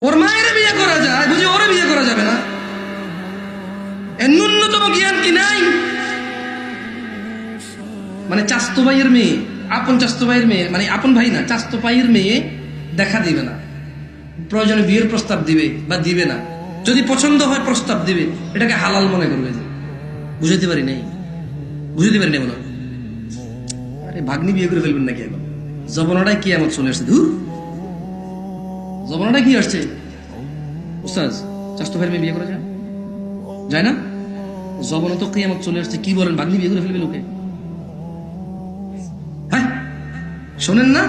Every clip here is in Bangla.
ওর মায়ের বিয়ে করা যায়, বুঝি ওরে বিয়ে করা যাবে না? এর ন্যূনতম জ্ঞান কি নাই? মানে চাস্তো ভাইয়ের মেয়ে, আপন চাস্তো ভাইয়ের মেয়ে, মানে আপন ভাই না, চাস্তো ভাইয়ের মেয়ে দেখা দিবে না, প্রয়োজনে বিয়ের প্রস্তাব দিবে বা দিবে না, যদি পছন্দ হয় প্রস্তাব দিবে, এটাকে হালাল মনে করবে। বুঝাইতে পারি নাই, বুঝাইতে পারি নাই বলো। আরে ভাগ্নি বিয়ে করে ফেলবেন নাকি? এখন জবনাটাই কি এমন চলে আসছে, ধুর জবনাটাই কি আসছে। উস্তাদ, চাস্তো ভাইয়ের মেয়ে বিয়ে করা যায়? যায় না? জবনা তো কি এমন চলে আসছে, কি বলেন? ভাগ্নি বিয়ে করে ফেলবে লোকে? হ্যাঁ, শোনেন না,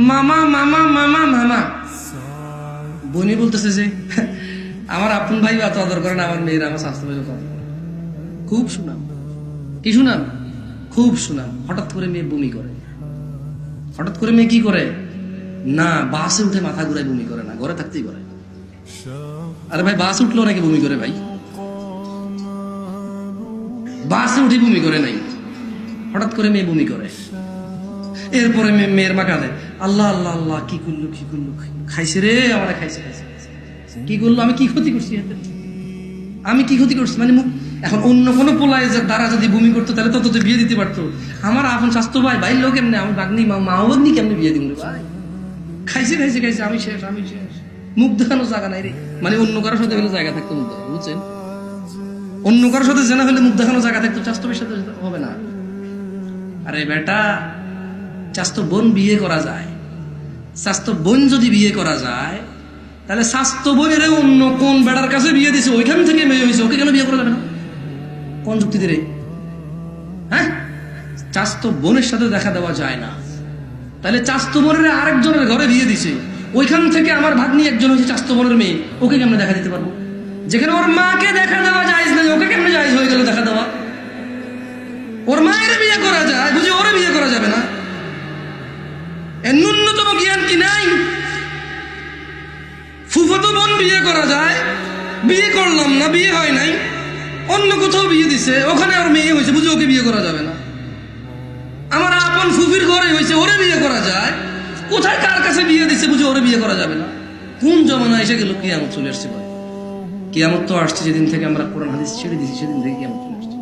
মামা মামা মামা মামা বোনই বলতেছে যে আমার আপন ভাই এত আদর করেন, আমার মেয়েরা আমার স্বাস্থ্য ভাই আদর করে। খুব সুনাম, কি সুনাম, খুব সুনাম। হঠাৎ করে মেয়ে বমি করে, হঠাৎ করে মেয়ে কি করে না, বাসে উঠে মাথা ঘুরায় বমি করে না, ঘরে থাকতেই করে। আরে ভাই, বাস উঠলো নাকি বমি করে? ভাই বাসে উঠে বমি করে নাই, হঠাৎ করে মেয়ে বমি করে। এরপরে মেয়ের মা কাঁদে, আল্লাহ আল্লাহ আল্লাহ, কি করলো কি করলো, খাইছে রে আমার, খাইছে খাইছে, কি করলো, আমি কি ক্ষতি করছি, আমি কি ক্ষতি করছি? মানে এখন অন্য কোনো পোলায় দ্বারা যদি বমি করতো তাহলে তত তো বিয়ে দিতে পারতো। আমার আপন স্বাস্থ্য ভাই, ভাই লোক এমনি, আমি বাগনি মাও বাগনি কেমনি বিয়ে দিব ভাই? খাইছে খাইছে খাইছে, আমি শেষ, আমি শেষ। মুখ দেখানোর জায়গা নাই রে, মানে অন্য কারোর সাথে হলে জায়গা থাকতো মুখ দেখানো, বুঝছেন? অন্য কারোর সাথে জেনা হলে মুখ দেখানোর জায়গা থাকতো, স্বাস্থ্যের সাথে হবে না। আরে বেটা, স্বাস্থ্য বোন বিয়ে করা যায়, স্বাস্থ্য বোন যদি বিয়ে করা যায়, তাহলে স্বাস্থ্য বোনের অন্য কোন বেড়ার কাছে বিয়ে দিছে, ওইখান থেকে মেয়ে হয়েছে, ওকে কেন বিয়ে করা যাবে না? কোন যুক্তি দিয়ে? হ্যাঁ, স্বাস্থ্য বোনের সাথে দেখা দেওয়া যায় না, তাহলে স্বাস্থ্য বোনের আরেকজনের ঘরে বিয়ে দিছে, ওইখান থেকে আমার ভাগ্নি একজন হয়েছে স্বাস্থ্য বোনের মেয়ে, ওকে কেমনে দেখা দিতে পারবো? যেখানে ওর মাকে দেখা দেওয়া যায় না, ওকে কেমনে জায়েজ হয়ে গেল দেখা দেওয়া? ওর মায়ের বিয়ে করা যায়, বুঝি ওরে বিয়ে করা যাবে না? এর ন্যূনতম জ্ঞান কি নাই? ফুফাতো বোন বিয়ে করা যায়, বিয়ে করলাম না, বিয়ে হয় নাই, অন্য কোথাও বিয়ে দিছে, ওখানে আর মেয়ে হয়েছে, বুঝি ওকে বিয়ে করা যাবে না? আমার আপন ফুফির ঘরে হয়েছে, ওরে বিয়ে করা যায়, কোথায় কার কাছে বিয়ে দিছে, বুঝি ওরে বিয়ে করা যাবে না? কোন জমানা এসে গেল? কিয়ামত চলে আসছে ভাই, কিয়ামত তো আসছে যেদিন থেকে আমরা কোরআন হাদিস ছেড়ে দিয়েছি, সেদিন থেকে কিয়ামত চলে আসছে।